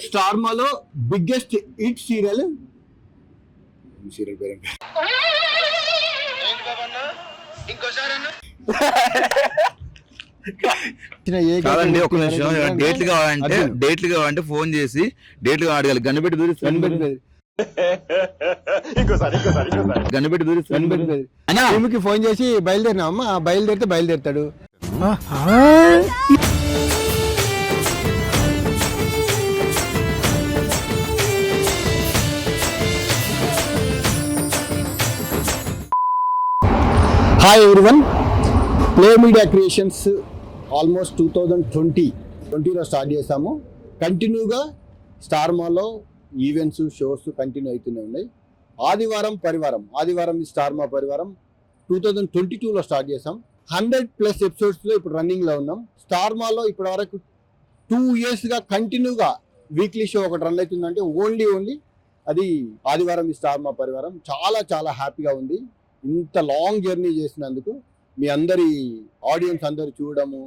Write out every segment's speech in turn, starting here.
Star మాలో biggest hit serial పేరు కాదండి, ఒక నిమిషం. డేట్లు కావాలంటే ఫోన్ చేసి డేట్లు అడగాలి. గన్నుపెట్టి దూరిస్తుంది. గన్నుపెట్టి దూరిస్తుంది. ఫోన్ చేసి బయలుదేరినా అమ్మ, బయలుదేరితే బయలుదేరుతాడు. Hi everyone, play media creations almost 2020లో స్టార్ట్ చేసాము. కంటిన్యూగా స్టార్ మాలో ఈవెంట్స్, షోస్ కంటిన్యూ అవుతూనే ఉన్నాయి. ఆదివారం ఈ స్టార్ మా పరివారం 2022లో స్టార్ట్ చేసాం. 100+ ఎపిసోడ్స్లో ఇప్పుడు రన్నింగ్లో ఉన్నాం. స్టార్ మాలో ఇప్పటి వరకు 2 yearsగా కంటిన్యూగా వీక్లీ షో ఒకటి రన్ అవుతుందంటే ఓన్లీ అది ఆదివారం ఈ స్టార్ మా పరివారం. చాలా హ్యాపీగా ఉంది. ఇంత లాంగ్ జర్నీ చేసినందుకు మీ అందరి ఆడియన్స్ అందరు చూడడము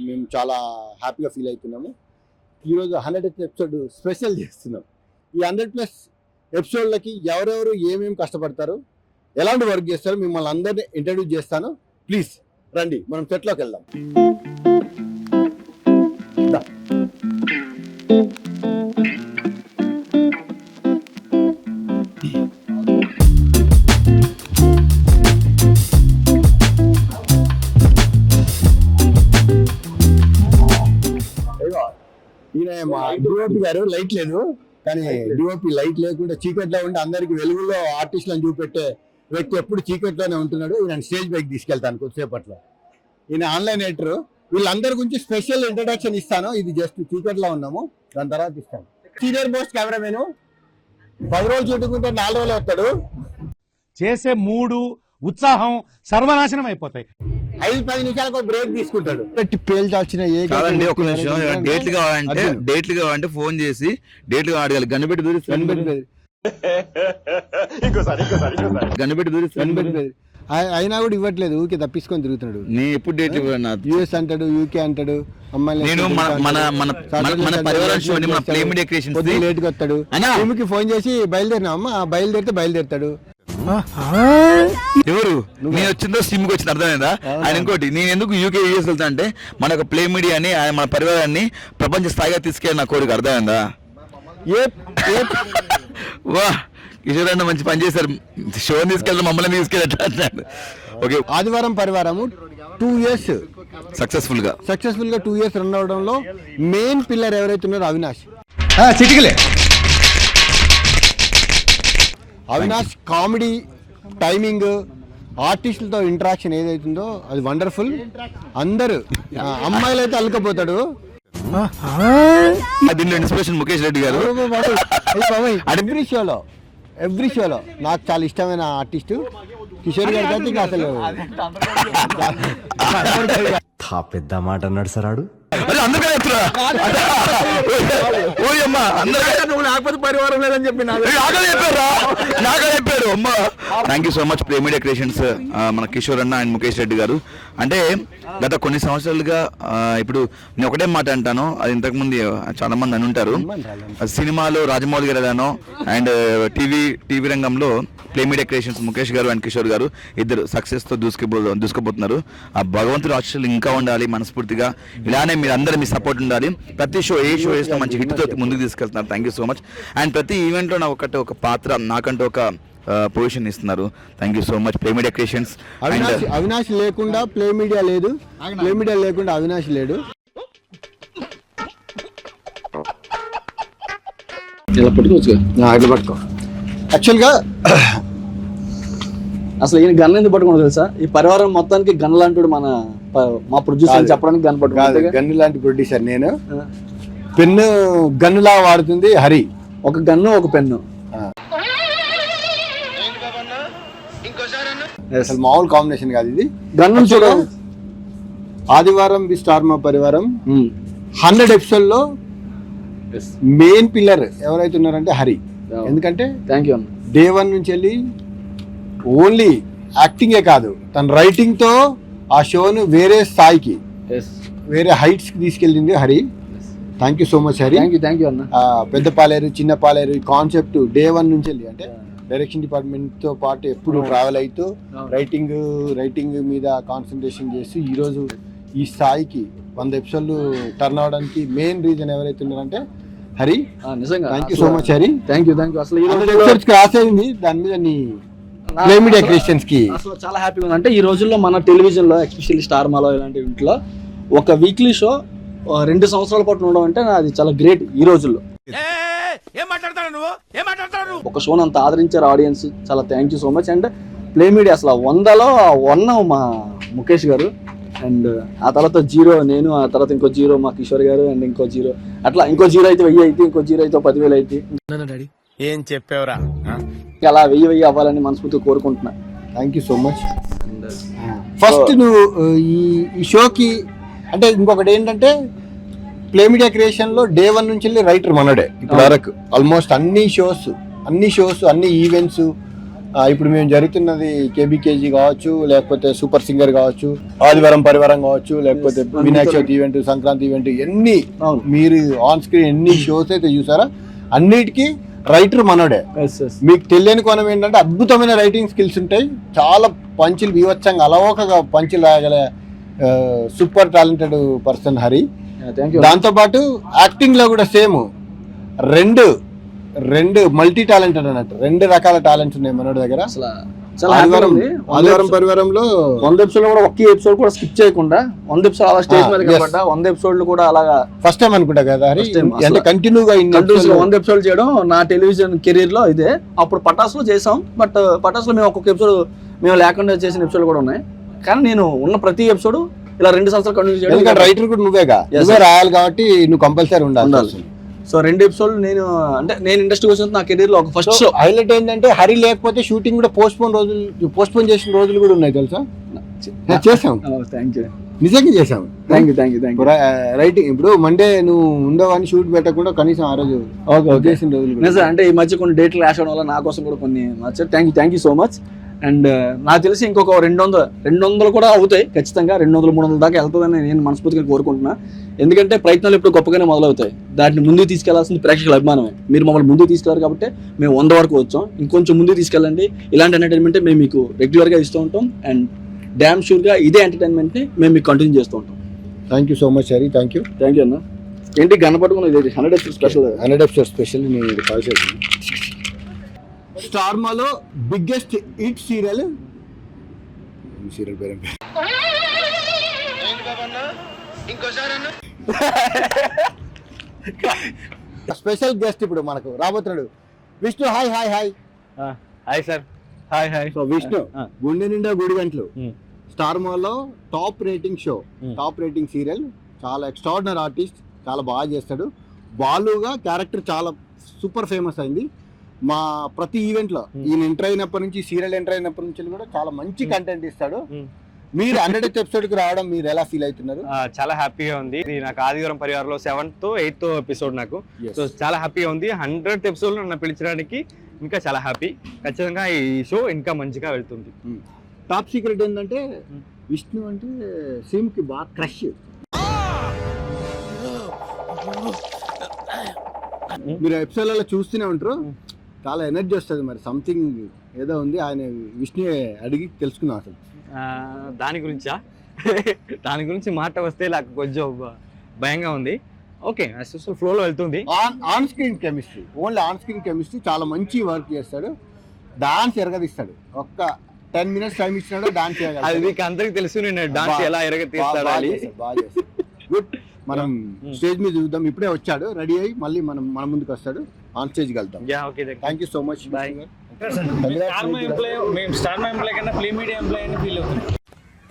మేము చాలా హ్యాపీగా ఫీల్ అవుతున్నాము. ఈరోజు 100th ఎపిసోడ్ స్పెషల్ చేస్తున్నాం. ఈ 100+ ఎపిసోడ్లకి ఎవరెవరు ఏమేమి కష్టపడతారు, ఎలాంటి వర్క్ చేస్తారో మిమ్మల్ని అందరినీ ఇంట్రడ్యూస్ చేస్తాను. ప్లీజ్ రండి, మనం సెట్లోకి వెళ్దాం. ఈయన మా డిఓపి గారు. లైట్ లేదు కానీ డిఓపి లైట్ లేకుండా చీకట్లో ఉండి అందరికి వెలుగులో ఆర్టిస్టులను చూపెట్టే వ్యక్తి ఎప్పుడు చీకట్లోనే ఉంటున్నాడు. ఈయన స్టేజ్ పైకి తీసుకెళ్తాను కొద్దిసేపట్లో. ఈయన ఆన్లైన్ ఎడిటర్. వీళ్ళందరి గురించి స్పెషల్ ఇంట్రడక్షన్ ఇస్తాను. ఇది జస్ట్ చీకట్లో ఉన్నాము, దాని తర్వాత ఇస్తాను. సీనియర్ మోస్ట్ కెమెరామెన్ 10 రోజులు చుట్టుకుంటే 4 రోజులు వస్తాడు. చేసే మూడు ఉత్సాహం సర్వనాశనం అయిపోతాయి. 5-10 నిమిషాలకు బ్రేక్ తీసుకుంటాడు. పేల్చాల్సిన ఒక నిమిషం. డేట్లు కావాలంటే ఫోన్ చేసి డేట్లు అడగాలి. గన్నుపెట్టి దూరిస్తుంది. గన్నుపెట్టి దూరిస్తుంది. అయినా కూడా ఇవ్వట్లేదు, ఊరికే తప్పించుకొని తిరుగుతున్నాడు. నేను ఎప్పుడు డేట్ యుఎస్ అంటాడు, యూకే అంటాడు. అమ్మాయి నేను మన పరివారం షో మన ప్లే మీడియా క్రియేషన్స్ లేట్ గా వస్తాడు. టీమ్కి ఫోన్ చేసి బయలుదేరినా అమ్మ, బయలుదేరితే బయలుదేరుతాడు. ఎవరు నేను వచ్చిందో సిమ్కి వచ్చింది, అర్థమైందా? ఆయన ఇంకోటి, నేను ఎందుకు యూకే యూఎస్ వెళ్తా అంటే మన ఒక ప్లే మీడియాని, మన పరివారాన్ని ప్రపంచ స్థాయిగా తీసుకెళ్ళి నా కోరిక, అర్థమైందా? వా కిషోర్ అన్న మంచి పని చేశారు. షోని తీసుకెళ్ళి మమ్మల్ని తీసుకెళ్ళి. ఓకే, ఆదివారం పరివారము 2 years సక్సెస్ఫుల్ గా 2 years రన్ అవడంలో మెయిన్ పిల్లర్ ఎవరైతే ఉన్నారో అవినాష్ కామెడీ, టైమింగ్, ఆర్టిస్టులతో ఇంటరాక్షన్ ఏదైతుందో అది వండర్ఫుల్. అందరూ అమ్మాయిలు అయితే అల్లుకపోతాడు. దీనిలో ఇన్స్పిరేషన్ ముఖేష్ రెడ్డి గారు. ఎవ్రీ షోలో నాకు చాలా ఇష్టమైన ఆర్టిస్టు కిషోర్ గారి అయితే అసలు పెద్ద మాట అన్నాడు సార్. ఆడు పరివారం లేదని చెప్పి చెప్పారు. అమ్మా, thank you so much play media creations, మన కిషోర్ అన్న అండ్ ముఖేష్ రెడ్డి గారు. అంటే గత కొన్ని సంవత్సరాలుగా ఇప్పుడు నేను ఒకటే మాట అంటాను, అది ఇంతకుముందు చాలా మంది అని ఉంటారు. సినిమాలో రాజమౌళి గారు ఎలానో అండ్ టీవీ రంగంలో ప్లే మీడియా క్రియేషన్స్ ముఖేష్ గారు అండ్ కిషోర్ గారు ఇద్దరు సక్సెస్తో దూసుకుపోతున్నారు. ఆ భగవంతుడు ఆశీస్సులు ఇంకా ఉండాలి మనస్ఫూర్తిగా. ఇలానే మీరు అందరూ మీ సపోర్ట్ ఉండాలి. ప్రతి షో ఏ షో వేసినా మంచి హిట్తో ముందుకు తీసుకెళ్తున్నారు. Thank you so much. And ప్రతి ఈవెంట్లో ఒక పాత్ర, నాకంటూ ఒక పొజిషన్ ఇస్తున్నారు. Thank you so much play media creations. Avinash లేకుండా ప్లే మీడియా లేదు, ప్లే మీడియా లేకుండా అవినాష్ లేడు. పట్టుకో. యాక్చువల్గా అసలు ఈయన గన్ ఎందుకు పట్టుకున్నా తెలుసా? ఈ పరివారం మొత్తానికి గన్ లాంటి మా ప్రొడ్యూసర్ చెప్పడానికి గన్ పట్టుకున్నాడు. గన్ను లాంటి ప్రొడ్యూసర్ నేను. పెన్ను గన్నులా వాడుతుంది హరి. ఒక గన్ను, ఒక పెన్ను. అసలు మామూలు కాంబినేషన్ కాదు ఇది. గన్ను చూడ ఆదివారం ది స్టార్ మా పరివారం 100 ఎపిసోడ్లో మెయిన్ పిల్లర్ ఎవరైతే ఉన్నారంటే హరి. ఎందుకంటే థ్యాంక్ యూ డే 1 నుంచి వెళ్ళి ఓన్లీ యాక్టింగే కాదు, తన రైటింగ్తో ఆ షోను వేరే స్థాయికి, వేరే హైట్స్కి తీసుకెళ్ళింది Hari. Thank you so much Hari. Thank you అన్న. పెద్ద పాలేరు చిన్న పాలేరు ఈ కాన్సెప్ట్ డే 1 నుంచి వెళ్ళి అంటే డైరెక్షన్ డిపార్ట్మెంట్ తో పాటు ఎప్పుడు ట్రావెల్ అవుతూ రైటింగ్ మీద కాన్సన్ట్రేషన్ చేసి ఈరోజు ఈ స్థాయికి 100 ఎపిసోడ్లు టర్న్ అవడానికి మెయిన్ రీజన్ ఎవరైతే ఉన్నారంటే హరి. నిజంగా thank you so much Hari. Thank you. అసలు ఈ రోజు ఎపిసోడ్స్ క్రాస్ అయింది, దాని మీద నీ ప్లే మీడియా క్రియేషన్స్ కి అసలు చాలా హ్యాపీగా ఉంది. అంటే ఈ రోజుల్లో మన టెలివిజన్ లో ఎస్పెషల్లీ స్టార్ మాలో ఇలాంటి ఇంట్లో ఒక వీక్లీ షో 2 సంవత్సరాల పాటు ఉండడం అంటే అది చాలా గ్రేట్. ఈ రోజుల్లో ఒక షోని అంత ఆదరించారు ఆడియన్స్, చాలా thank you so much. And play media అసలు 100లో 1 మా ముఖేష్ గారు, అండ్ ఆ తర్వాత 0 నేను, ఆ తర్వాత ఇంకో 0 మా కిషోర్ గారు, అండ్ ఇంకో 0 అట్లా ఇంకో 0 అయితే 1000 అయితే, ఇంకో 0 అయితే 10,000 అయితే. ఏం చెప్పావురా? అలా 1000 అవ్వాలని మనస్ఫూర్తిగా కోరుకుంటున్నా. Thank you so much. First నువ్వు ఈ షోకి అంటే ఇంకొకటి ఏంటంటే ప్లే మీడియా క్రియేషన్ లో డే 1 నుంచి వెళ్ళి రైటర్ మనడే ఇప్పుడు వరకు ఆల్మోస్ట్ అన్ని షోస్ అన్ని ఈవెంట్స్. ఇప్పుడు మేము జరుగుతున్నది కేబీకేజీ కావచ్చు, లేకపోతే సూపర్ సింగర్ కావచ్చు, ఆదివారం పరివారం కావచ్చు, లేకపోతే వినాయక చవితి ఈవెంట్, సంక్రాంతి ఈవెంట్, ఎన్ని మీరు ఆన్ స్క్రీన్ ఎన్ని షోస్ అయితే చూసారా అన్నిటికీ రైటర్ మనోడే. మీకు తెలియని కోణం ఏంటంటే అద్భుతమైన రైటింగ్ స్కిల్స్ ఉంటాయి, చాలా పంచులు బీవచ్చంగా అలవోకగా పంచులు రాయగల సూపర్ టాలెంటెడ్ పర్సన్ హరి. దాంతో పాటు యాక్టింగ్ లో కూడా సేమ్ రెండు మల్టీ టాలెంటెడ్ అన్నట్టు 2 రకాల టాలెంట్స్ ఉన్నాయి మనోడి దగ్గర. ఆదివారం పరివారంలో 100 ఎపిసోడ్ కూడా ఒకే ఎపిసోడ్ కూడా స్కిప్ చేయకుండా 100 ఎపిసోడ్ అలా స్టేజ్ మీద కనబడ్డా 100 ఎపిసోడ్లు కూడా అలాగా ఫస్ట్ టైం అనుకుంటా కదా హరి, అంటే కంటిన్యూగా 100 ఎపిసోడ్ చేయడం నా టెలివిజన్ కెరీర్ లో ఇదే. అప్పుడు పటాస్లో చేసాం, బట్ పటాస్లో మేము ఒక్కొక్క ఎపిసోడ్ మేము లేకుండా చేసిన ఎపిసోడ్ కూడా ఉన్నాయి. కానీ నేను ఉన్న ప్రతి ఎపిసోడ్ ఇలా 2 సంవత్సరాలు కంటిన్యూ చేయడం. రైటర్ కూడా నువ్వే రాయాలి కాబట్టి నువ్వు కంపల్సరీ ఉండాలి. సో 2 ఎపిసోడ్ నేను ఇండస్ట్రీ వచ్చిన నా కెరీర్ లో ఒక ఫస్ట్ షో. హైలైట్ ఏంటంటే హరి లేకపోతే షూటింగ్ కూడా పోస్ట్పోన్ చేసిన రోజులు కూడా ఉన్నాయి తెలుసా. చేసాం, నిజంగా చేసాం. Thank you. రైటింగ్ ఇప్పుడు మండే నువ్వు ఉండవని షూట్ పెట్టకుండా కనీసం ఆ రోజు చేసిన రోజులు నిజం. అంటే ఈ మధ్య కొన్ని డేట్లు క్లాష్ అవడం వల్ల నా కోసం కూడా కొన్ని నచ్చారు. Thank you so much. And నాకు తెలిసి ఇంకొక 200 కూడా అవుతాయి ఖచ్చితంగా. 200-300 దాకా వెళ్తుందని నేను మనస్ఫూర్తిగా కోరుకుంటున్నా. ఎందుకంటే ప్రయత్నాలు ఎప్పుడు గొప్పగానే మొదలవుతాయి, దాన్ని ముందుకు తీసుకెళ్లాల్సింది ప్రేక్షకుల అభిమానమే. మీరు మమ్మల్ని ముందుకు తీసుకెళ్లారు కాబట్టి మేము 100 వరకు వచ్చాం. ఇంకొంచెం ముందుకు తీసుకెళ్ళండి. ఇలాంటి ఎంటర్టైన్మెంట్ మేము మీకు రెగ్యులర్గా ఇస్తూ ఉంటాం. అండ్ డ్యామ్ షూర్గా ఇదే ఎంటర్టైన్మెంట్ని మేము మీకు కంటిన్యూ చేస్తూ ఉంటాం. Thank you so much Hari. Thank you అన్న. ఏంటి గణపట్టుకుని 100 ఎపిసోడ్ స్పెషల్ నేను కాల్ చేశాను. స్టార్ మాలో బిగ్గెస్ట్ హిట్ సీరియల్ పేరు స్పెషల్ గెస్ట్ ఇప్పుడు మనకు రాబోతున్నాడు Vishnu. Hi hi hi hi sir. Hi. So Vishnu గుండె నిండా గుడి గంటలు స్టార్ మాలో top rating show, top rating serial. చాలా ఎక్స్ట్రాడినరీ ఆర్టిస్ట్, చాలా బాగా చేస్తాడు. బాలుగా క్యారెక్టర్ చాలా సూపర్ ఫేమస్ అయింది. మా ప్రతి ఈవెంట్ లో ఈయన ఎంటర్ అయినప్పటి నుంచి, సీరియల్ ఎంటర్ అయినప్పటి నుంచి కూడా చాలా మంచి కంటెంట్ ఇస్తాడు. మీరు 100th ఎపిసోడ్ కి రావడం మీరు ఎలా ఫీల్ అవుతున్నారు? చాలా హ్యాపీగా ఉంది. ఇది నాకు ఆదివారం పరివారంలో 7th 8th ఎపిసోడ్ నాకు. సో చాలా హ్యాపీగా ఉంది. 100th ఎపిసోడ్ నన్ను పిలిచడానికి ఇంకా చాలా హ్యాపీ. ఖచ్చితంగా ఈ షో ఇంకా మంచిగా వెళ్తుంది. టాప్ సీక్రెట్ ఏంటంటే విష్ణు అంటే సిమ్ కి బాగా క్రష్. మీరు ఎపిసోడ్లలో చూస్తూనే ఉంటారు, చాలా ఎనర్జీ వస్తుంది. మరి సంథింగ్ ఏదో ఉంది. ఆయన విష్ణు అడిగి తెలుసుకున్నాం అసలు దాని గురించి మాట వస్తే నాకు కొంచెం భయంగా ఉంది. ఓకే, ఫ్లోలో వెళ్తుంది. On screen chemistry, only on screen chemistry, చాలా మంచి వర్క్ చేస్తాడు. డాన్స్ ఎరగదిస్తాడు. ఒక్క 10 minutes టైం ఇచ్చినాడు డాన్స్ అది మీకు అందరికి తెలుసు. నేను డాన్స్ ఎలా ఎరగతీస్తాడు. గుడ్. మనం స్టేజ్ మీద చూద్దాం. ఇప్పుడే వచ్చాడు, రెడీ అయ్యి మళ్ళీ మన ముందుకు వస్తాడు. ఆన్ స్టేజ్ వెళ్తాం. Thank you so much.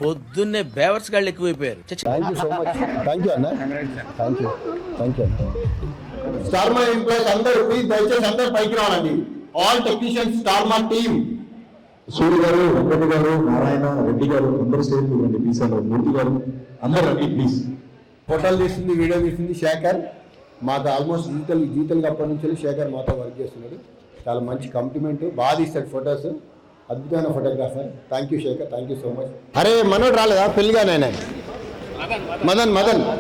పొద్దున్నే బేవర్స్ గాళ్ళు ఎక్కువైపోయారు. Thank you so much. Thank you అన్న. Thank you. స్టార్ మా ఎంప్లాయీస్ అందరూ ప్లీజ్ దయచేసి అందరూ పైకి రావాలండి. ఆల్ టెక్నీషియన్స్ స్టార్ మా టీమ్. సూర్య గారు, వెంకట గారు, నారాయణ రెడ్డి గారు అందరూ స్టేజ్ ఇవ్వండి. పీసాలో మూర్తి గారు అందరూ రండి ప్లీజ్. ఫోటోలు తీస్తుంది, వీడియో తీస్తుంది శేఖర్. మాకు ఆల్మోస్ట్ జీతలు అప్పటి నుంచి శేఖర్ మాతో వర్క్ చేస్తున్నాడు. చాలా మంచి కాంప్లిమెంట్, బాగా తీస్తాడు ఫొటోస్. అద్భుతమైన photographer. Thank you Shekhar. Thank you so much. అరే మనోడు రాలేదా పెళ్ళిగా?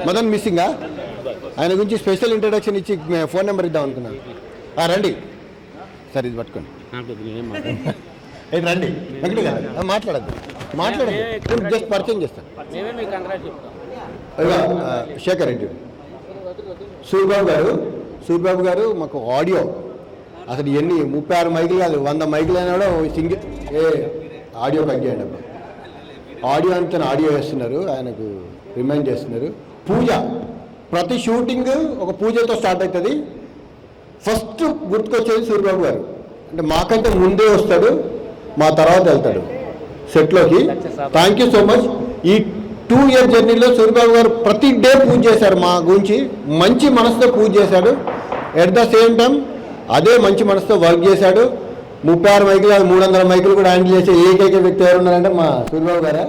మదన్ మిస్సింగా? ఆయన గురించి స్పెషల్ ఇంట్రడక్షన్ ఇచ్చి ఫోన్ నెంబర్ ఇద్దాం అనుకున్నాను. రండి సార్, ఇది పట్టుకోండి. ఇది రండి వెంకట గారు, మాట్లాడద్దు, జస్ట్ పరిచయం చేస్తాను. శేఖర్ రెడ్డి, సూర్యబాబు గారు మాకు ఆడియో అసలు ఎన్ని 36 మైకులు కాదు 100 మైకులు అయినా కూడా సింగిల్ ఆడియో కట్ చేయండి అబ్బా. ఆడియో అంతా ఆడియో వేస్తున్నారు, ఆయనకు రిమైండ్ చేస్తున్నారు. పూజ, ప్రతి షూటింగ్ ఒక పూజతో స్టార్ట్ అవుతుంది. ఫస్ట్ గుర్తుకొచ్చేది సూర్యబాబు గారు. అంటే మాకంటే ముందే వస్తాడు, మా తర్వాత వెళ్తాడు సెట్లోకి. Thank you so much. ఈ 2 ఇయర్ జర్నీలో సూర్యబాబు గారు ప్రతి డే పూజ చేశారు, మా గురించి మంచి మనసుతో పూజ చేశాడు. ఎట్ ద సేమ్ టైం అదే మంచి మనసుతో వర్క్ చేశాడు. 36 మైకులు 300 మైకులు కూడా హ్యాండిల్ చేసే ఏకైక వ్యక్తి ఎవరు ఉన్నారంటే మా సూర్యబాబు గారే.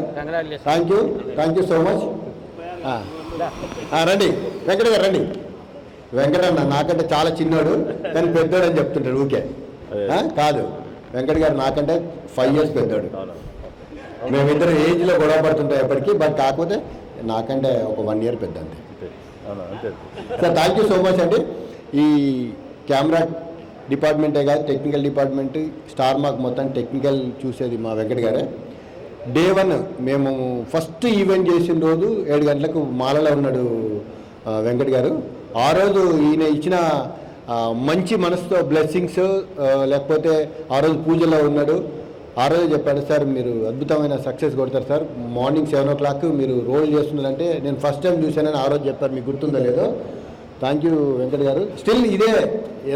Thank you so much. రండి వెంకట గారు, రండి. వెంకటన్న నాకంటే చాలా చిన్నోడు కానీ పెద్దోడు అని చెప్తుంటాడు ఊకే. కాదు, వెంకట గారు నాకంటే 5 years పెద్దోడు. మేమిద్దరు ఏజ్లో గొడవ పడుతుంటాం ఎప్పటికీ, బట్ కాకపోతే నాకంటే ఒక 1 year పెద్ద అంతే. Sir thank you so much అండి. ఈ కెమెరా డిపార్ట్మెంటే కాదు, టెక్నికల్ డిపార్ట్మెంట్, స్టార్ మార్క్ మొత్తం టెక్నికల్ చూసేది మా వెంకట గారే. డే 1 మేము ఫస్ట్ ఈవెంట్ చేసిన రోజు 7 గంటలకు మాలలో ఉన్నాడు వెంకట గారు. ఆ రోజు ఈయన ఇచ్చిన మంచి మనసుతో బ్లెస్సింగ్స్, లేకపోతే ఆ రోజు పూజలో ఉన్నాడు. ఆ రోజు చెప్పాడు, సార్ మీరు అద్భుతమైన సక్సెస్ కొడతారు సార్, మార్నింగ్ 7 o'clock మీరు రోల్ చేస్తున్నారంటే నేను ఫస్ట్ టైం చూశానని ఆ రోజు చెప్పారు. మీకు గుర్తుందో లేదో. థ్యాంక్ యూ వెంకట గారు. స్టిల్ ఇదే,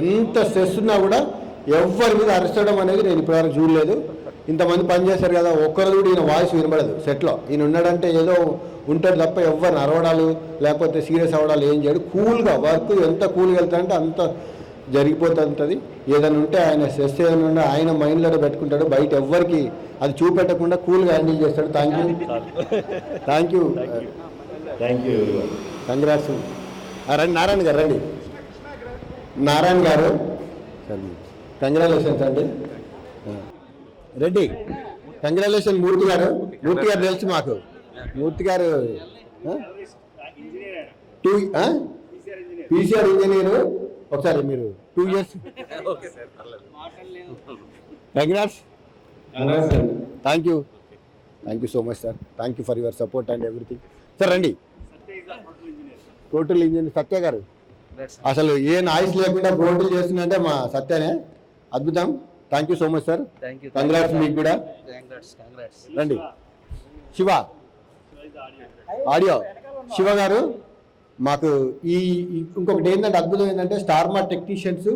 ఎంత స్ట్రెస్ ఉన్నా కూడా ఎవరి మీద అరెస్టడం అనేది నేను ఇప్పటివరకు చూడలేదు. ఇంతమంది పనిచేశారు కదా, ఒక్కరు కూడా ఈయన వాయిస్ వినబడదు సెట్లో. ఈయన ఉన్నాడంటే ఏదో ఉంటాడు తప్ప ఎవరిని అరవడాలు లేకపోతే సీరియస్ అవ్వడాలు ఏం చేయడు. కూల్గా వర్క్ ఎంత కూల్గా వెళ్తాడంటే అంత జరిగిపోతుంటుంది. ఏదైనా ఉంటే ఆయన స్ట్రెస్ ఏదైనా ఉంటే ఆయన మైండ్లోనే పెట్టుకుంటాడు, బయట ఎవ్వరికి అది చూపెట్టకుండా కూల్గా హ్యాండిల్ చేస్తాడు. Thank you. కంగ్రాట్స్. రండి నారాయణ గారు, రండి నారాయణ గారు, కంగ్రాచులేషన్స్ అండి. రెడ్డి కంగ్రాచులేషన్. మూర్తి గారు తెలుసు మాకు. మూర్తి గారు పీసీఆర్ ఇంజనీరు. ఒకసారి మీరు 2 years congrats. Thank you so much sir. Thank you for your support and everything. Sir రండి. టోటల్ ఇంజనీర్ సత్య గారు, అసలు ఏ నాయిస్ లేకుండా టోటల్ చేస్తుందంటే మా సత్యనే. అద్భుతం. Thank you so much sir. Congrats మీకు కూడా. రండి. శివ ఆడియో, శివ గారు మాకు ఇంకొకటి ఏంటంటే అద్భుతం ఏంటంటే స్టార్ మార్క్ టెక్నీషియన్స్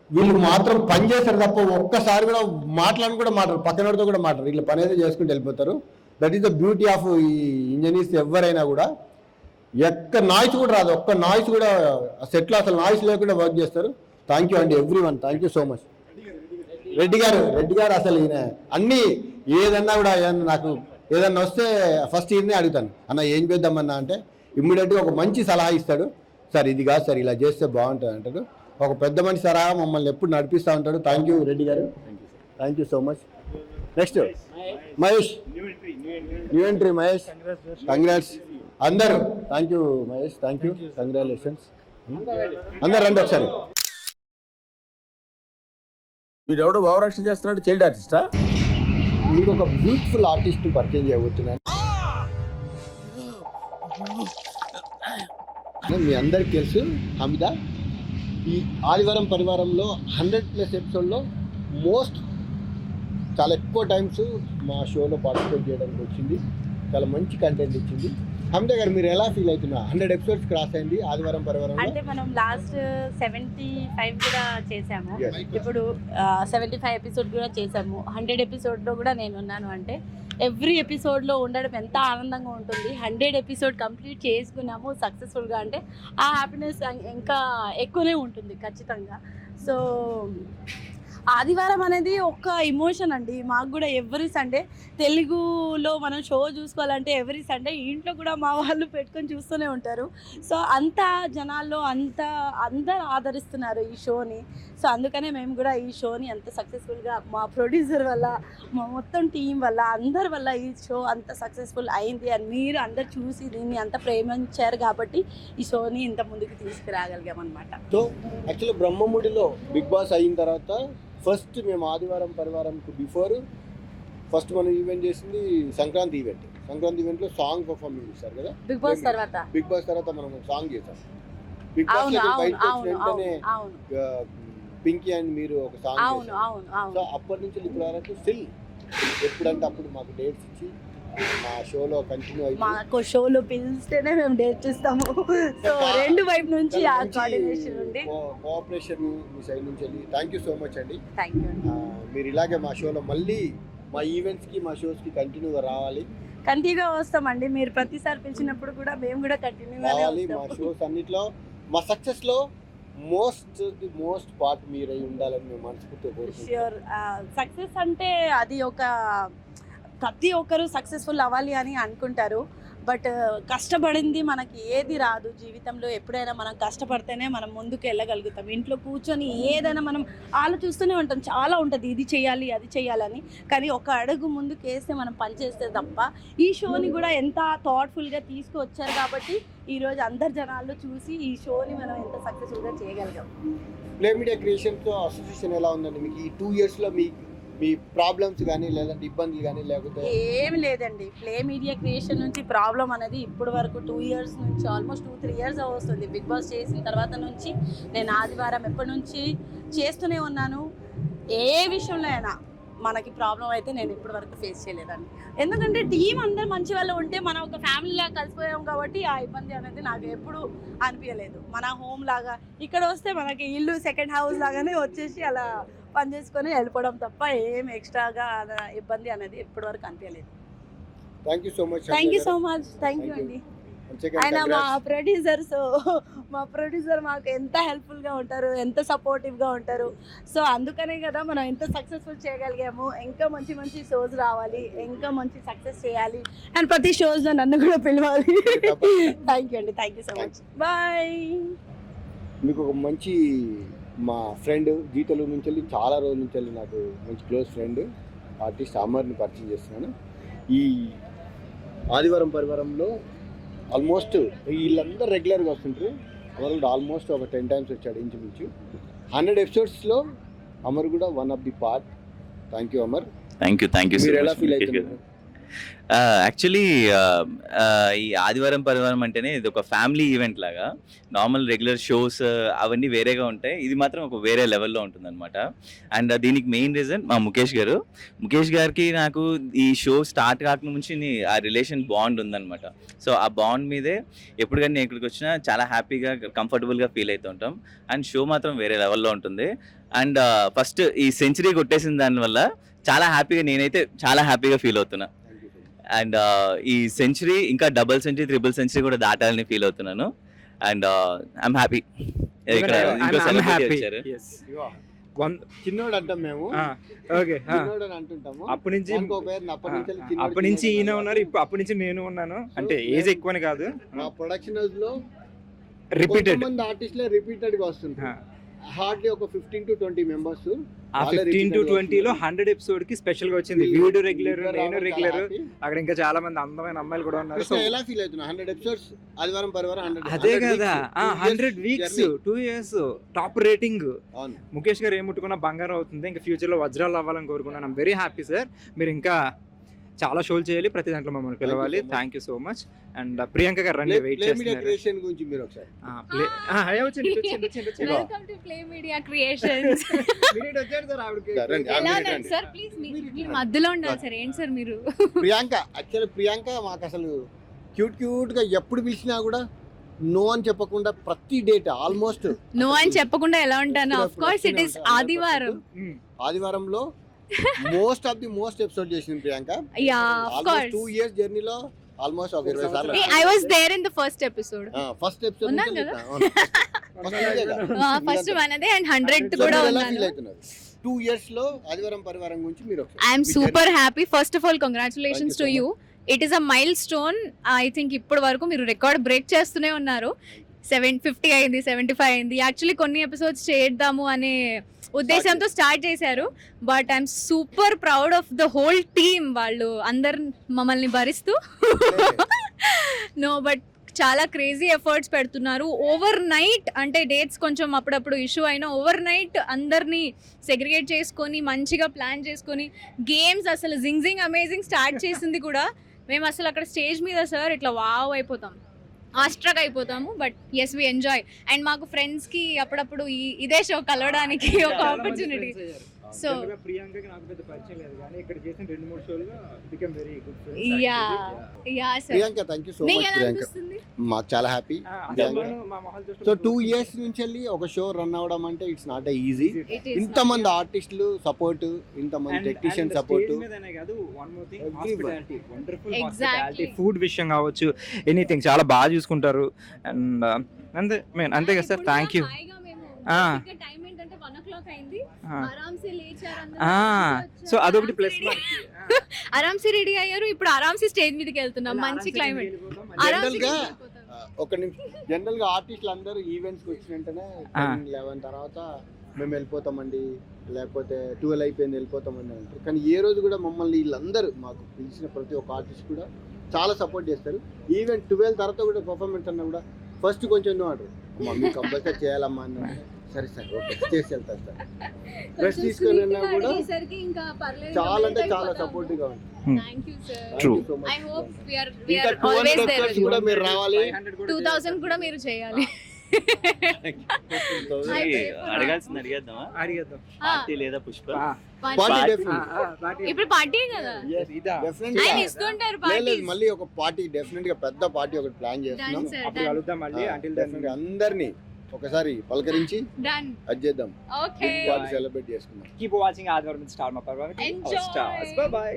వీళ్ళు మాత్రం పని చేస్తారు తప్ప ఒక్కసారి కూడా మాట్లాడని కూడా మాట్లాడరు, పక్కనతో కూడా మాట్లాడరు. వీళ్ళు పని అయితే చేసుకుంటూ వెళ్ళిపోతారు. That is the beauty of ఈ ఇంజనీర్స్. ఎవరైనా కూడా ఎక్క నాయిస్ కూడా రాదు, ఒక్క నాయిస్ కూడా సెట్లో అసలు నాయిస్ లేకుండా వర్క్ చేస్తారు. థ్యాంక్ యూ అండి everyone. Thank you so much. Reddy గారు అసలు ఈయన అన్నీ ఏదన్నా కూడా నాకు ఏదన్నా వస్తే ఫస్ట్ ఈయనే అడుగుతాను, అన్న ఏం చేద్దామన్నా అంటే ఇమ్మీడియట్గా ఒక మంచి సలహా ఇస్తాడు. సార్ ఇది కాదు సార్, ఇలా చేస్తే బాగుంటుంది అంటాడు. ఒక పెద్ద మనిషి సలహా మమ్మల్ని ఎప్పుడు నడిపిస్తూ ఉంటాడు. Thank you Reddy garu. Thank you so much. Next Mahesh, new entry Mahesh. Congrats అందరూ. Thank you Mahesh. Thank you. Congratulations. అందరు రండి ఒకసారి. వీడెవడో భావరక్షణ చేస్తున్నాడు, చైల్డ్ ఆర్టిస్టా? మీకు ఒక బ్యూటిఫుల్ ఆర్టిస్ట్ పరిచయం చేయబోతున్నాను. మీ అందరికి తెలుసు హమిద. ఈ ఆదివారం పరివారంలో 100+ ఎపిసోడ్లో చాలా ఎక్కువ టైమ్స్ మా షోలో పార్టిసిపేట్ చేయడానికి వచ్చింది. చాలా మంచి కంటెంట్ ఇచ్చింది. హమిద గారు మీరు ఎలా ఫీల్ అవుతున్నా? 100 episodes క్రాస్ అయింది ఆదివారం పరివారం. అంటే మనం లాస్ట్ 75 కూడా చేసాము. ఇప్పుడు 75 ఎపిసోడ్ కూడా చేసాము. 100 ఎపిసోడ్లో కూడా నేను ఉన్నాను. అంటే ఎవ్రీ ఎపిసోడ్లో ఉండడం ఎంత ఆనందంగా ఉంటుంది. 100 ఎపిసోడ్ కంప్లీట్ చేసుకున్నాము సక్సెస్ఫుల్గా అంటే ఆ హ్యాపీనెస్ ఇంకా ఎక్కువనే ఉంటుంది ఖచ్చితంగా. సో ఆదివారం అనేది ఒక ఎమోషన్ అండి మాకు కూడా. ఎవ్రీ సండే తెలుగులో మనం షో చూసుకోవాలంటే ఎవ్రీ సండే ఇంట్లో కూడా మా వాళ్ళు పెట్టుకొని చూస్తూనే ఉంటారు. సో అంత జనాల్లో అందరు ఆదరిస్తున్నారు ఈ షోని. సో అందుకనే మేము కూడా ఈ షోని అంత సక్సెస్ఫుల్గా మా ప్రొడ్యూసర్ వల్ల, మా మొత్తం టీం వల్ల, అందరి వల్ల ఈ షో అంత సక్సెస్ఫుల్ అయింది. అని మీరు అందరు చూసి దీన్ని అంత ప్రేమించారు కాబట్టి ఈ షోని ఇంత ముందుకు తీసుకురాగలిగాం అనమాట. సో యాక్చువల్లీ బ్రహ్మముడిలో బిగ్ బాస్ అయిన తర్వాత ఫస్ట్ మేము ఆదివారం పరివారంకు బిఫోర్ ఫస్ట్ మనం ఈవెంట్ చేసింది సంక్రాంతి ఈవెంట్. సంక్రాంతి ఈవెంట్లో సాంగ్ పర్ఫార్మెన్స్ చేశారు కదా బిగ్ బాస్ తర్వాత. బిగ్ బాస్ తర్వాత మనం సాంగ్ చేసాం. బిగ్ బాస్ వెంటనే పింకీ అండ్ మీరు ఒక సాంగ్ చేశారు. సో అప్పటి నుంచి ఇప్పుడు వరకు స్టిల్ ఎప్పుడంటే అప్పుడు మాకు డేట్స్ ఇచ్చి మా షోలో కంటిన్యూ అయ్యి మాకు షోలో పిలిస్తేనే మేము డేట్ ఇస్తాము. సో రెండు వైపు నుంచి ఆ కోఆర్డినేషన్ ఉంది, కోఆపరేషన్ మీ సైడ్ నుంచి వెళ్ళి థ్యాంక్ యూ సో మచ్ అండి. Thank you. మీరు ఇలాగే మా షోలో మళ్ళీ మా ఈవెంట్స్కి మా షోస్కి కంటిన్యూగా రావాలి. కంటిన్యూగా వస్తామండి. మీరు ప్రతిసారి పిలిచినప్పుడు కూడా మేము కూడా కంటిన్యూగా రావాలి. మా షోస్ అన్నిట్లో మా సక్సెస్లో మోస్ట్ పార్ట్ మీరై ఉండాలని మేము మనస్ఫూర్తిగా కోరుకుంటున్నాం. ష్యూర్. సక్సెస్ అంటే అది ఒక ప్రతి ఒక్కరు సక్సెస్ఫుల్ అవ్వాలి అని అనుకుంటారు. బట్ కష్టపడింది మనకి ఏది రాదు జీవితంలో. ఎప్పుడైనా మనం కష్టపడితేనే మనం ముందుకు వెళ్ళగలుగుతాం. ఇంట్లో కూర్చొని ఏదైనా మనం ఆలోచిస్తూనే ఉంటాం, చాలా ఉంటుంది ఇది చేయాలి అది చేయాలని. కానీ ఒక అడుగు ముందుకు వేస్తే మనం పని చేస్తే తప్ప. ఈ షోని కూడా ఎంత థాట్ఫుల్గా తీసుకువచ్చారు కాబట్టి ఈరోజు అందరు జనాల్లో చూసి ఈ షోని మనం ఎంత సక్సెస్ఫుల్గా చేయగలిగాం. ప్లే మీడియా క్రియేషన్తో అసోసియేషన్ ఎలా ఉందండి మీకు ఈ 2 yearsలో? మీ ప్రాబ్లమ్స్ కానీ లేదంటే ఇబ్బందులు కానీ లేకపోతే? ఏమి లేదండి. ప్లే మీడియా క్రియేషన్ నుంచి ప్రాబ్లం అనేది ఇప్పటి వరకు 2 years నుంచి ఆల్మోస్ట్ 2-3 years వస్తుంది. బిగ్ బాస్ చేసిన తర్వాత నుంచి నేను ఆదివారం ఎప్పటి నుంచి చేస్తూనే ఉన్నాను. ఏ విషయంలో అయినా మనకి ప్రాబ్లం అయితే నేను ఇప్పటి వరకు ఫేస్ చేయలేదండి. ఎందుకంటే టీం అందరు మంచి వాళ్ళు ఉంటే మనం ఒక ఫ్యామిలీలా కలిసిపోయాం కాబట్టి ఆ ఇబ్బంది అనేది నాకు ఎప్పుడు అనిపించలేదు. మన హోమ్ లాగా ఇక్కడ వస్తే మనకి ఇల్లు సెకండ్ హౌస్ లాగానే వచ్చేసి అలా పని చేసుకొని వెళ్ళిపోవడం తప్ప ఏం ఎక్స్ట్రాగా ఇబ్బంది అనేది ఇప్పటి వరకు అనిపించలేదు. Thank you so much. Thank you అండి. ఆయన మా ప్రొడ్యూసర్ మాకు ఎంత హెల్ప్ఫుల్గా ఉంటారు, ఎంత సపోర్టివ్గా ఉంటారు. సో అందుకనే కదా మనం ఎంత సక్సెస్ఫుల్ చేయగలిగాము. ఇంకా మంచి మంచి షోస్ రావాలి, ఇంకా మంచి సక్సెస్ చేయాలి అండ్ ప్రతి షోస్లో నన్ను కూడా పిలవాలి. థ్యాంక్ యూ అండి. Thank you so much. Bye. మీకు ఒక మంచి మా ఫ్రెండ్ జీ తెలుగు నుంచి వెళ్ళి చాలా రోజుల నుంచి వెళ్ళి నాకు మంచి క్లోజ్ ఫ్రెండ్ ఆర్టిస్ట్ అమర్ని పరిచయం చేస్తున్నాను. ఈ ఆదివారం పరివారంలో ఆల్మోస్ట్ వీళ్ళందరూ రెగ్యులర్గా వస్తుంటారు. అమర్ కూడా ఆల్మోస్ట్ ఒక 10 times వచ్చాడు ఇంచుమించు. 100 episodes అమర్ కూడా one of the part. Thank you Amar. Thank you. మీరు ఎలా ఫీల్ అవుతున్నారు? యాక్చువల్లీ ఈ ఆదివారం పరివారం అంటేనే ఇది ఒక ఫ్యామిలీ ఈవెంట్ లాగా. నార్మల్ రెగ్యులర్ షోస్ అవన్నీ వేరేగా ఉంటాయి, ఇది మాత్రం ఒక వేరే లెవెల్లో ఉంటుంది అనమాట. అండ్ దీనికి మెయిన్ రీజన్ మా ముఖేష్ గారికి నాకు ఈ షో స్టార్ట్ కాక నుంచి ఆ రిలేషన్ బాండ్ ఉందన్నమాట. సో ఆ బాండ్ మీదే ఎప్పుడు కానీ నేను ఇక్కడికి వచ్చినా చాలా హ్యాపీగా కంఫర్టబుల్గా ఫీల్ అవుతూ ఉంటాం. అండ్ షో మాత్రం వేరే లెవెల్లో ఉంటుంది. అండ్ ఫస్ట్ ఈ సెంచరీ కొట్టేసిన దానివల్ల చాలా హ్యాపీగా నేనైతే చాలా హ్యాపీగా ఫీల్ అవుతున్నా. అండ్ ఈ సెంచరీ ఇంకా డబుల్ సెంచరీ, ట్రిపుల్ సెంచరీ కూడా దాటాలని ఫీల్ అవుతున్నాను. And I'm happy. చిన్నోడు అంటాం మేము, అంటుంటాము. అప్పటి నుంచి ఈయన ఉన్నారు, అప్పటి నుంచి నేను ఉన్నాను. అంటే ఏజ్ ఎక్కువని కాదు, మా ప్రొడక్షన్ హౌస్ లో రిపీటెడ్ మంది ఆర్టిస్టులే రిపీటెడ్ గా వస్తుంటారు. హార్డ్లీ ఒక 15 to 20 మెంబర్స్. ఆ 15 to 20లో 100 episode కి స్పెషల్ గా వచ్చింది. వీడు రెగ్యులర్, నేను రెగ్యులర్, అక్కడ ఇంకా చాలా మంది అందమైన అమ్మాయిలు కూడా ఉన్నారు. సో ఎలా ఫీల్ అవుతున్నా? 100 episodes ఆదివారం పరివారం 100. అదే కదా, 100 weeks 2 years top rating. Mukesh గారు ఏం ముట్టుకున్నా బంగారం అవుతుంది. ఇంకా ఫ్యూచర్ లో వజ్రాలు అవ్వాలని కోరుకున్నాను. I'm very happy sir. మీరు ఇంకా చాలా షోలు చేయాలి, ప్రతి దాంట్లో మమ్మల్ని పిలవాలి. Thank you so much. And Priyanka గారు రండి, వెయిట్ చేస్తున్నారు. ప్రియాంక మాకు అసలు క్యూట్ గా ఎప్పుడు పిలిచినా కూడా నో అని చెప్పకుండా ప్రతి డేట్ ఆల్మోస్ట్ నో అని చెప్పకుండా ఎలా ఉంటాను. ఆఫ్ కోర్స్ ఇట్ ఇస్ ఆదివారంలో మోస్ట్ ఎపిసోడ్ చేసింది ప్రియాంక. ఆల్మోస్ట్ 2 years జర్నీలో ఆల్మోస్ట్ ఒక 20 సార్లు I was there in the first episode. First episode first మనదే అండ్ 100 కూడా ఉన్నాను. 2 years లో ఆదివారం పరివారం గురించి మీరు ఒకసారి I'm me super happy. First of all congratulations to Thank you you. It is a mile stone. I think ఇప్పటి వరకు మీరు రికార్డ్ బ్రేక్ చేస్తూనే ఉన్నారు. 750 అయింది, 75 అయింది. యాక్చువల్లీ కొన్ని ఎపిసోడ్స్ చేద్దాము అనే ఉద్దేశంతో స్టార్ట్ చేశారు. But I'm super proud of the whole team. వాళ్ళు అందరు మమ్మల్ని భరిస్తూ నో బట్ చాలా క్రేజీ ఎఫర్ట్స్ పెడుతున్నారు. ఓవర్ నైట్ అంటే డేట్స్ కొంచెం అప్పుడప్పుడు ఇష్యూ అయినా ఓవర్ నైట్ అందరినీ సెగ్రిగేట్ చేసుకొని మంచిగా ప్లాన్ చేసుకొని గేమ్స్ అసలు జింగ్ అమేజింగ్ స్టార్ట్ చేసింది కూడా. మేము అసలు అక్కడ స్టేజ్ మీద సార్ ఇట్లా వావ్ అయిపోతాం, ఆస్ట్రక్ అయిపోతాము. But yes we enjoy. And మాకు ఫ్రెండ్స్కి అప్పుడప్పుడు ఇదే షో కలవడానికి ఒక ఆపర్చునిటీ. సో ప్రియాంకకి నాకు పెద్ద పరిచయం లేదు కానీ ఇక్కడ చేసిన 2-3 షోలుగా become very good yeah sir. Priyanka thank you so మీకు మచ్. ఎలా ప్రియాంక అనిపిస్తుంది? మాకు చాలా హ్యాపీ. సో 2 years నుంచి వెళ్ళి ఒక షో రన్ అవడం అంటే it's not easy. It is ఇంతమంది ఆర్టిస్టులు సపోర్ట్, ఇంతమంది టెక్నీషియన్ సపోర్ట్, Exactly. ఫుడ్ విషయం కావచ్చు, ఎనీథింగ్ చాలా బాగా చూసుకుంటారు. అండ్ అంతే కదా సార్. Thank you. టైం ఏంటంటే 1 o'clock అయింది. ఆరాంసే లేచారు సో అదొకటి ప్లస్. ఆరాంసే రెడీ అయ్యారు. ఇప్పుడు ఆరాంసే స్టేజ్ మీదకి వెళ్తున్నాం. మంచి క్లైమేట్. జనరల్ గా ఒక నిమిషం, జనరల్ గా ఆర్టిస్టులు అందరూ ఈవెంట్స్ కి వచ్చిన వెంటనే 11 తర్వాత మేము వెళ్ళిపోతామండి, లేకపోతే 12 అయిపోయింది వెళ్ళిపోతామండి అంటారు. కానీ ఏ రోజు కూడా మమ్మల్ని వీళ్ళందరూ మాకు పిలిచిన ప్రతి ఒక్క ఆర్టిస్ట్ కూడా చాలా సపోర్ట్ చేస్తారు. ఈవెంట్ 12 తర్వాత కూడా పర్ఫార్మెన్స్ అన్నా కూడా ఫస్ట్ కొంచెం అంటారు, అమ్మా మీకు కంపల్సరీ చేయాలమ్మా అన్న. సరే సార్ ఓకే చేసి వెళ్తారు సార్. డ్రెస్ తీసుకొని వెళ్ళినా కూడా చాలా అంటే చాలా సపోర్టివ్ గా ఉంటుంది. Thank you sir. True. I hope we are ఇంకా ఆల్వేస్ 200 దేర్. episodes కూడా మీరు రావాలి. 2000 కూడా మీరు చేయాలి. అడగాల్సింది అడిగేద్దామా? అడిగేద్దాం. పార్టీ లేదా పుష్ప? Party definitely. ఇప్పుడు పార్టీ కదా డెఫినెట్లీ ఆయన ఇస్తుంటారు పార్టీ. మళ్ళీ ఒక పార్టీ డెఫినెట్ గా పెద్ద పార్టీ ఒకటి ప్లాన్ చేస్తున్నాం. డన్ సార్, అప్పుడు కలుద్దాం మళ్ళీ. అంటిల్ దెన్ డెఫినెట్ అందరినీ ఒకసారి పలకరించి డన్. అది చేద్దాం, ఓకే పార్టీ సెలబ్రేట్ చేసుకుందాం. కీప్ వాచింగ్ ఆదివారం స్టార్ మా పర్వానికి. Enjoy. స్టార్స్. By by.